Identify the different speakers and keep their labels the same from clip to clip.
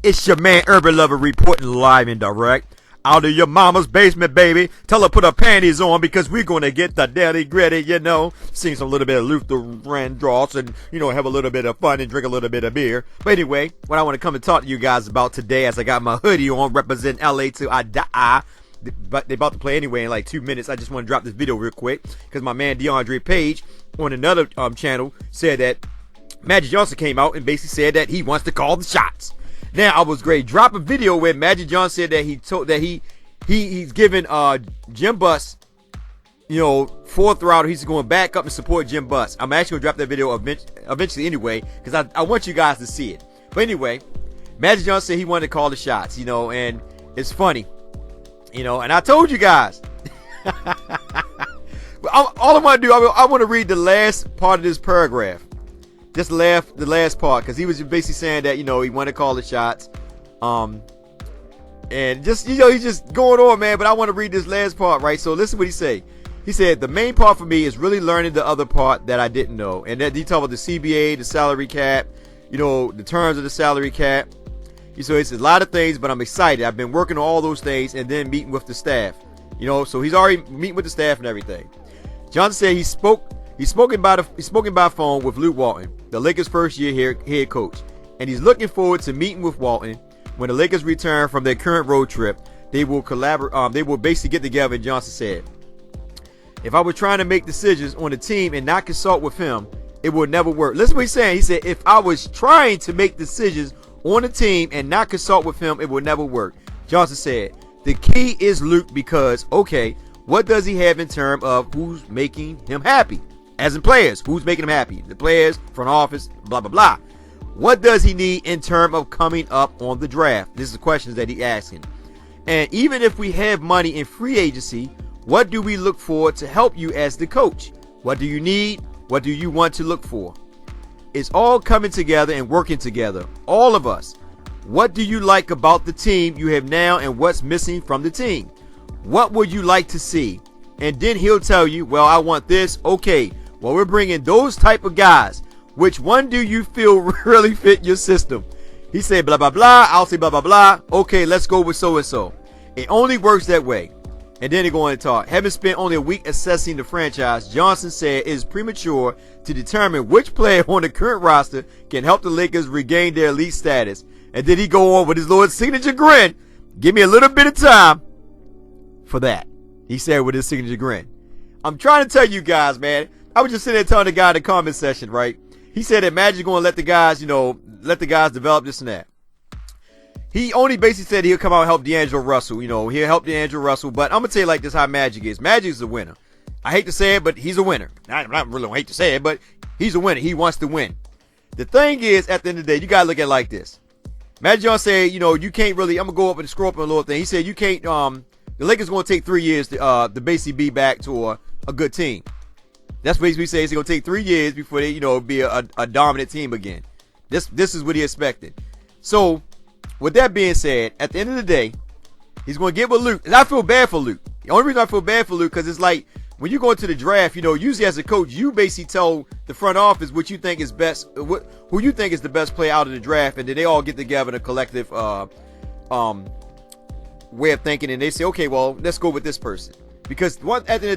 Speaker 1: It's your man Urban Lover reporting live and direct out of your mama's basement, baby. Tell her put her panties on because we're gonna get the nitty gritty, you know. Sing some little bit of Luther Vandross and, you know, have a little bit of fun and drink a little bit of beer. But anyway, what I want to come and talk to you guys about today, as I got my hoodie on, represent LA till I die. But they about to play anyway in like 2 minutes. I just want to drop this video real quick because my man DeAndre Page on another channel said that Magic Johnson came out and basically said that he wants to call the shots. Now I was great. Drop a video where Magic Johnson said that he's giving Jim Buss, you know, fourth router. He's going back up and support Jim Buss. I'm actually gonna drop that video eventually anyway because I want you guys to see it. But anyway, Magic Johnson said he wanted to call the shots, you know, and it's funny, you know. And I told you guys. All I want to do, I want to read the last part of this paragraph. Just the last part, because he was basically saying that, you know, he wanted to call the shots, and just, you know, he's just going on, man. But I want to read this last part, right? So listen what he said. He said the main part for me is really learning the other part that I didn't know, and that he talked about the CBA, the salary cap, you know, the terms of the salary cap. So it's a lot of things, but I'm excited. I've been working on all those things, and then meeting with the staff, you know. So he's already meeting with the staff and everything. Johnson said He's spoken by phone with Luke Walton, the Lakers' first year head coach, and he's looking forward to meeting with Walton when the Lakers return from their current road trip. They will collaborate. They will basically get together. And Johnson said, "If I were trying to make decisions on the team and not consult with him, it would never work." Listen what he's saying. He said, "If I was trying to make decisions on the team and not consult with him, it would never work." Johnson said, "The key is Luke because, okay, what does he have in terms of who's making him happy? As in players, who's making him happy? The players, front office, blah, blah, blah. What does he need in terms of coming up on the draft?" This is the questions that he asking. "And even if we have money in free agency, what do we look for to help you as the coach? What do you need? What do you want to look for? It's all coming together and working together. All of us. What do you like about the team you have now and what's missing from the team? What would you like to see?" And then he'll tell you, "Well, I want this." Okay, well, we're bringing those type of guys. Which one do you feel really fit your system? He said blah, blah, blah. I'll say blah, blah, blah. Okay, let's go with so-and-so. It only works that way. And then they go on and talk. Having spent only a week assessing the franchise, Johnson said it is premature to determine which player on the current roster can help the Lakers regain their elite status. And then he go on with his little signature grin. "Give me a little bit of time for that," he said with his signature grin. I'm trying to tell you guys, man. I was just sitting there telling the guy in the comment section, right? He said that Magic's going to let the guys, you know, let the guys develop this and that. He only basically said he'll come out and help D'Angelo Russell. You know, he'll help D'Angelo Russell. But I'm going to tell you like this how Magic is. Magic is a winner. I hate to say it, but he's a winner. I really don't hate to say it, but he's a winner. He wants to win. The thing is, at the end of the day, you got to look at it like this. Magic Johnson said, you know, you can't really, I'm going to go up and scroll up on a little thing. He said you can't, the Lakers going to take 3 years to basically be back to a good team. That's what he says. It's going to take 3 years before they, you know, be a dominant team again. This is what he expected. So, with that being said, at the end of the day, he's going to get with Luke. And I feel bad for Luke. The only reason I feel bad for Luke because it's like when you go into the draft, you know, usually as a coach, you basically tell the front office what you think is best, who you think is the best player out of the draft, and then they all get together in a collective way of thinking, and they say, okay, well, let's go with this person. Because at the end of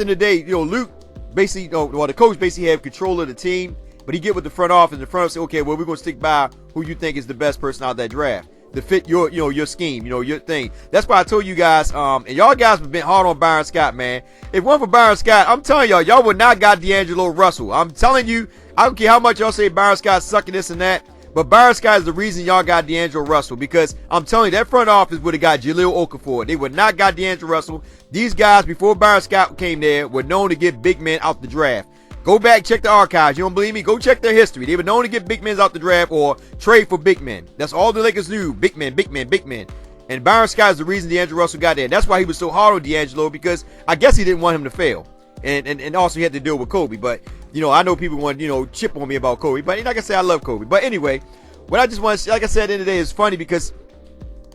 Speaker 1: the day, you know, Luke basically, you know, well, the coach basically have control of the team, but he get with the front office, and the front office say, okay, well, we're going to stick by who you think is the best person out of that draft to fit your, you know, your scheme, you know, your thing. That's why I told you guys, and y'all guys have been hard on Byron Scott, man. If it wasn't for Byron Scott, I'm telling y'all would not got D'Angelo Russell. I'm telling you, I don't care how much y'all say Byron Scott's sucking this and that, but Byron Scott is the reason y'all got D'Angelo Russell, because I'm telling you, that front office would have got Jahlil Okafor. They would not got D'Angelo Russell. These guys, before Byron Scott came there, were known to get big men out the draft. Go back, check the archives. You don't believe me? Go check their history. They were known to get big men out the draft or trade for big men. That's all the Lakers knew. Big men, big men, big men. And Byron Scott is the reason D'Angelo Russell got there. And that's why he was so hard on D'Angelo, because I guess he didn't want him to fail. And also he had to deal with Kobe. But, you know, I know people want, you know, chip on me about Kobe. But like I said, I love Kobe. But anyway, what I just want to say, like I said, at the end of the day, it's funny because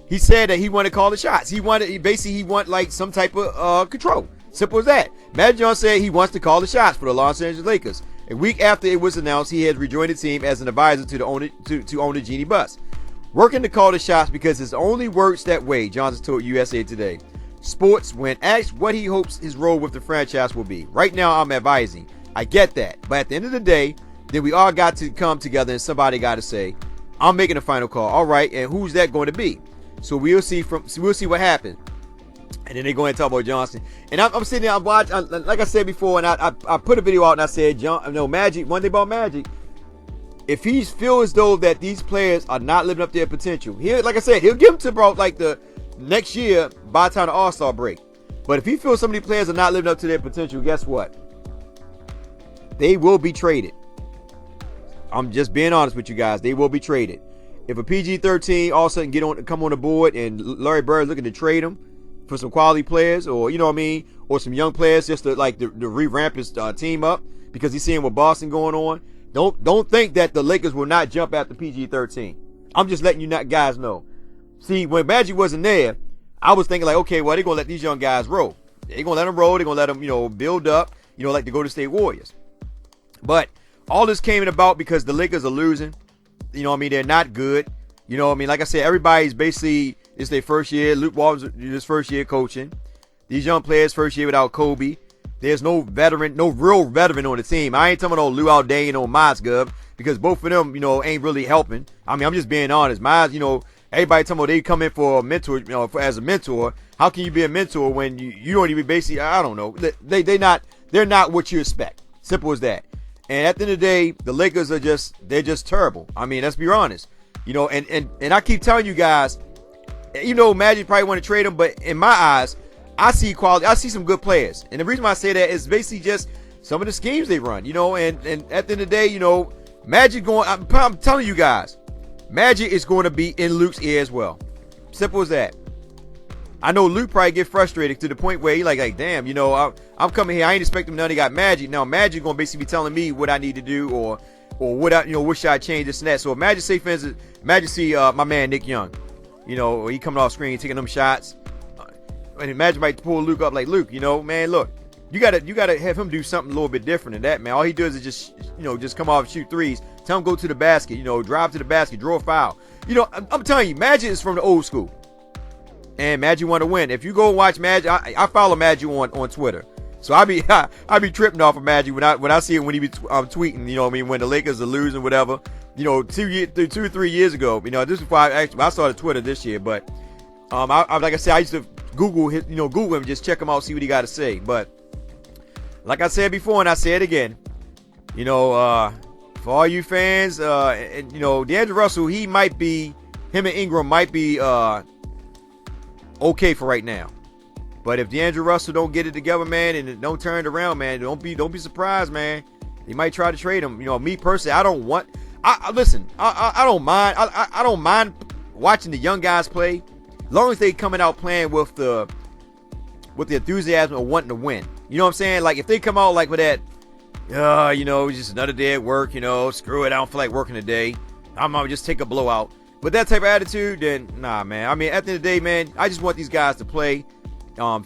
Speaker 1: he said that he wanted to call the shots. He wanted like some type of control. Simple as that. Magic Johnson said he wants to call the shots for the Los Angeles Lakers. A week after it was announced, he has rejoined the team as an advisor to the owner, to owner Jeanie Buss. Working to call the shots because it only works that way, Johnson told USA Today. Sports, when asked what he hopes his role with the franchise will be. Right now, I'm advising. I get that. But at the end of the day, then we all got to come together and somebody got to say, I'm making a final call. All right, and who's that going to be? So we'll see what happens. And then they go and talk about Johnson. And I'm sitting there, I'm watching, like I said before, and I put a video out and I said, Magic, one thing about Magic, if he feels as though that these players are not living up to their potential, like I said, he'll give them to about like the next year by the time the All-Star break. But if he feels some of these players are not living up to their potential, guess what? They will be traded. I'm just being honest with you guys. They will be traded. If a PG-13 all of a sudden come on the board and Larry Bird's looking to trade him for some quality players, or you know what I mean, or some young players just to like to re-ramp his team up because he's seeing what Boston going on. Don't think that the Lakers will not jump after PG-13. I'm just letting you guys know. See, when Magic wasn't there, I was thinking like, okay, well, they're going to let these young guys roll. They're going to let them roll. They're going to let them, build up, like the Golden State Warriors. But all this came about because the Lakers are losing. They're not good. Like I said, everybody's basically, it's their first year. Luke Walton's his first year coaching. These young players first year without Kobe. There's no real veteran on the team. I ain't talking about Lou Aldain or Mozgov because both of them, ain't really helping. I'm just being honest. Everybody talking about they come in for a mentor, as a mentor. How can you be a mentor when you don't even basically, I don't know. They're not what you expect. Simple as that. And at the end of the day, the Lakers they're just terrible. Let's be honest. And I keep telling you guys, Magic probably want to trade them, but in my eyes, I see quality. I see some good players. And the reason why I say that is basically just some of the schemes they run, and at the end of the day, Magic going, I'm telling you guys, Magic is going to be in Luke's ear as well. Simple as that. I know Luke probably get frustrated to the point where he like damn, I'm coming here. I ain't expecting none. He got Magic. Now Magic going to basically be telling me what I need to do or what I, what should I change this and that. So if Magic say, for instance, Magic see my man Nick Young, he coming off screen taking them shots. And imagine might pull Luke up like, Luke, man, look, you gotta have him do something a little bit different than that, man. All he does is just come off and shoot threes. Tell him go to the basket, drive to the basket, draw a foul. I'm telling you, Magic is from the old school. And Magic want to win. If you go and watch Magic, I follow Magic on Twitter. So I be tripping off of Magic when I see it when he be tweeting, when the Lakers are losing, whatever. 2 or 3 years ago, this is before I started Twitter this year, but I like I said, I used to Google him, just check him out, see what he got to say. But like I said before, and I say it again, for all you fans, D'Angelo Russell, him and Ingram might be okay for right now. But if D'Angelo Russell don't get it together, man, and don't turn it around, man, don't be surprised, man. They might try to trade him. Me personally, I don't want. Listen, I don't mind. I don't mind watching the young guys play. As long as they coming out playing with the enthusiasm of wanting to win. You know what I'm saying? Like if they come out like with that, it's just another day at work, screw it, I don't feel like working today. I'm gonna just take a blowout. With that type of attitude, then nah, man. At the end of the day, man, I just want these guys to play,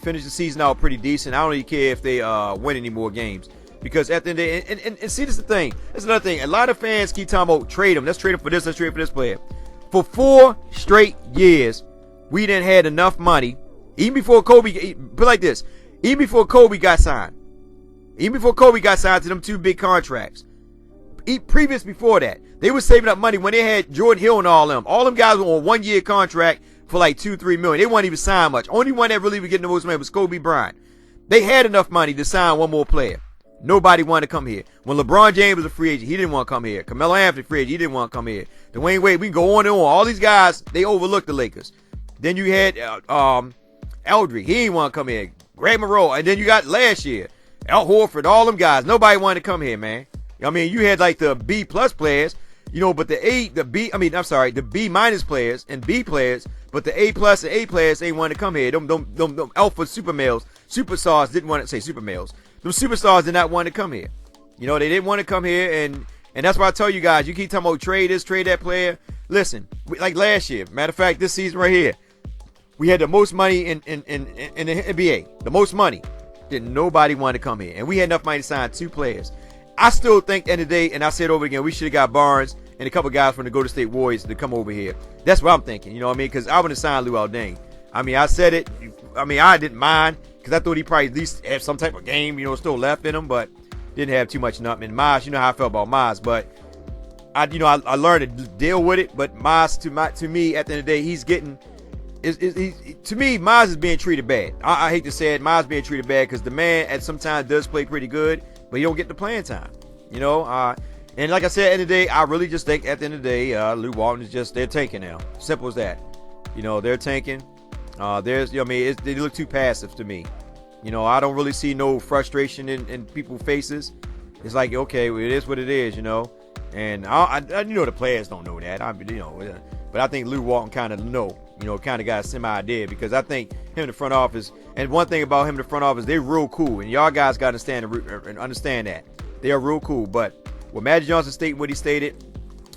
Speaker 1: finish the season out pretty decent. I don't really care if they win any more games. Because at the end of the day, and see, this is the thing. That's another thing. A lot of fans keep talking about trade them. Let's trade them for this. Let's trade for this player. For 4 straight years, we didn't had enough money, even before Kobe, put like this, even before Kobe got signed to them 2 big contracts. Previous before that, they were saving up money when they had Jordan Hill and all them. All them guys were on 1-year contract for like $2-3 million. They weren't even signed much. Only one that really was getting the most money was Kobe Bryant. They had enough money to sign one more player. Nobody wanted to come here. When LeBron James was a free agent, he didn't want to come here. Carmelo Anthony, free agent, he didn't want to come here. Dwayne Wade, we can go on and on. All these guys, they overlooked the Lakers. Then you had Eldrick. He didn't want to come here. Greg Monroe. And then you got last year, Al Horford, all them guys. Nobody wanted to come here, man. You had like the B+ players, but the B- players and B players, but the A+ and A players ain't want to come here. Them alpha super males, superstars didn't want to say super males. Them superstars did not want to come here. They didn't want to come here, and that's why I tell you guys, you keep talking about trade this, trade that player. Listen, like last year, matter of fact, this season right here, we had the most money in the NBA, the most money. Didn't nobody want to come here, and we had enough money to sign 2 players. I still think at the end of the day, and I said over again, we should have got Barnes and a couple guys from the Golden State Warriors to come over here. That's what I'm thinking. You know what I mean? Because I wouldn't sign Lou Aldane. I mean, I said it. I mean, I didn't mind because I thought he probably at least had some type of game, you know, still left in him, but didn't have too much nothing. And Miles, you know how I felt about Miles, but I learned to deal with it. But Miles, to me, at the end of the day, he's getting. To me, Miles is being treated bad. I hate to say it, Miles being treated bad because the man at sometimes does play pretty good, but he don't get the playing time. You know, and like I said, at the end of the day, I really just think at the end of the day, Lou Walton is just, they're tanking now. Simple as that. You know, they're tanking. There's, you know, I mean, they look too passive to me. You know, I don't really see no frustration in people's faces. It's like, okay, well, it is what it is, you know. And I you know, the players don't know that. You know, but I think Lou Walton kind of know. You know, kind of got a semi-idea because I think him in the front office, and one thing about him in the front office, they're real cool, and y'all guys got to understand that they are real cool. But what Magic Johnson stated, what he stated,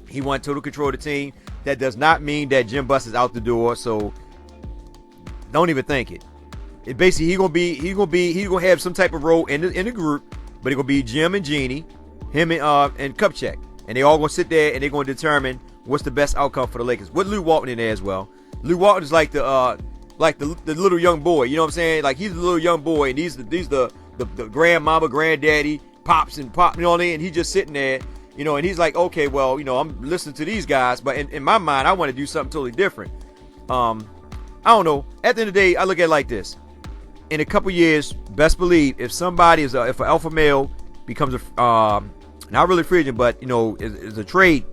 Speaker 1: he wanted total control of the team. That does not mean that Jim Buss is out the door. So don't even think it. It basically he's gonna have some type of role in the group, but it's gonna be Jim and Jeannie, him and Kupchak, and they all gonna sit there and they're gonna determine what's the best outcome for the Lakers. With Lou Walton in there as well. Lou Walton is like the little young boy, you know what I'm saying? Like he's the little young boy, and these the grandmama, granddaddy, pops and pop, you know what I mean? And he's just sitting there, you know, and he's like, okay, well, you know, I'm listening to these guys, but in my mind, I want to do something totally different. I don't know. At the end of the day, I look at it like this: in a couple years, best believe if somebody if an alpha male becomes not really free agent, but you know, is a trade,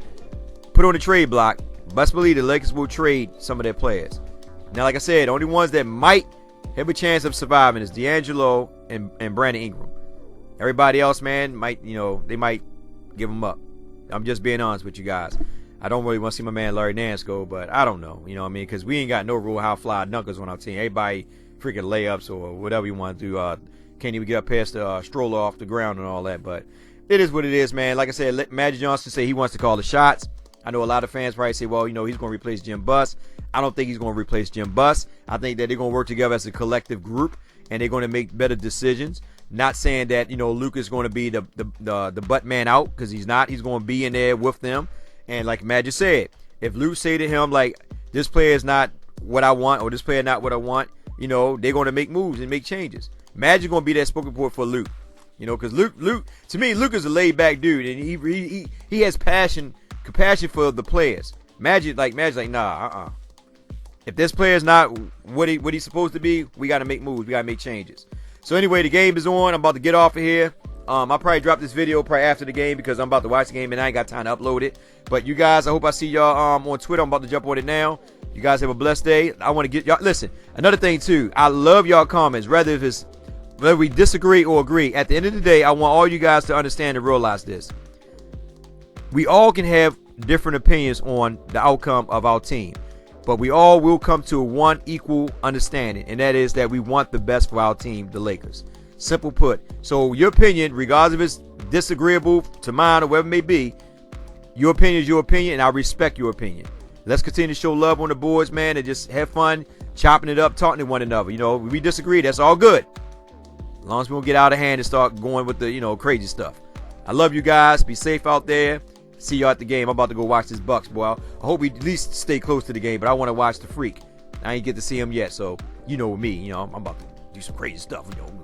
Speaker 1: put on the trade block. Best believe the Lakers will trade some of their players. Now, like I said, the only ones that might have a chance of surviving is D'Angelo and Brandon Ingram. Everybody else, man, might, you know, they might give them up. I'm just being honest with you guys. I don't really want to see my man Larry Nance go, but I don't know. You know what I mean? Because we ain't got no rule how fly dunkers on our team. Everybody freaking layups or whatever you want to do. Can't even get up past the stroller off the ground and all that. But it is what it is, man. Like I said, Magic Johnson say he wants to call the shots. I know a lot of fans probably say, well, you know, he's going to replace Jim Buss. I don't think he's going to replace Jim Buss. I think that they're going to work together as a collective group, and they're going to make better decisions. Not saying that, you know, Luke is going to be the butt man out, because he's not. He's going to be in there with them. And like Magic said, if Luke say to him, like, this player is not what I want, or this player not what I want, you know, they're going to make moves and make changes. Magic's going to be that spoken word for Luke. You know, because Luke, to me, Luke is a laid-back dude, and he has compassion for the players. Magic's like, nah, If this player's not what he's supposed to be, we got to make moves. We got to make changes. So anyway, the game is on. I'm about to get off of here. I'll probably drop this video probably after the game because I'm about to watch the game and I ain't got time to upload it. But you guys, I hope I see y'all on Twitter. I'm about to jump on it now. You guys have a blessed day. I want to get y'all. Listen, another thing too. I love y'all comments, whether we disagree or agree. At the end of the day, I want all you guys to understand and realize this. We all can have different opinions on the outcome of our team, but we all will come to one equal understanding, and that is that we want the best for our team, the Lakers. Simple put. So your opinion, regardless if it's disagreeable to mine or whatever it may be, your opinion is your opinion, and I respect your opinion. Let's continue to show love on the boards, man, and just have fun chopping it up, talking to one another. You know, we disagree, that's all good, as long as we don't get out of hand and start going with the, you know, crazy stuff. I love you guys. Be safe out there. See y'all at the game. I'm about to go watch this Bucks, boy. I hope we at least stay close to the game, but I want to watch the Freak. I ain't get to see him yet, so you know me. You know, I'm about to do some crazy stuff. You know,